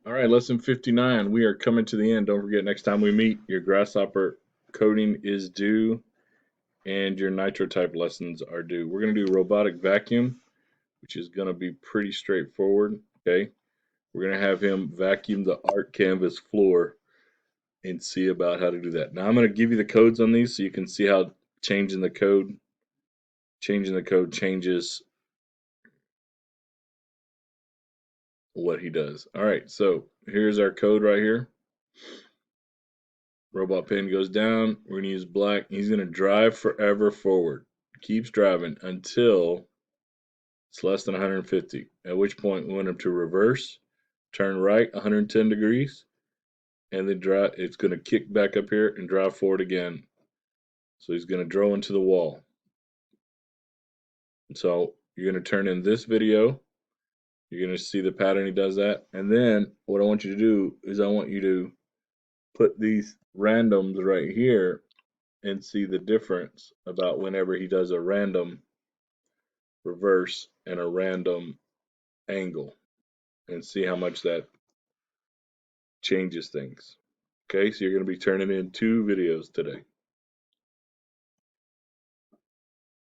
All right, lesson 59. We are coming to the end. Don't forget, next time we meet, your grasshopper coding is due and your nitro type lessons are due. We're going to do robotic vacuum, which is going to be pretty straightforward. Okay. We're going to have him vacuum the art canvas floor and see about how to do that. Now, I'm going to give you the codes on these so you can see how changing the code changes what he does. All right, so here's our code right here. Robot pin goes down. We're going to use black. He's going to drive forever forward. Keeps driving until it's less than 150, at which point we want him to reverse, turn right 110 degrees, and then drive. It's going to kick back up here and drive forward again. So he's going to draw into the wall. So you're going to turn in this video. You're going to see the pattern he does that. And then what I want you to do is I want you to put these randoms right here and see the difference about whenever he does a random reverse and a random angle and see how much that changes things. Okay, so you're going to be turning in 2 videos today.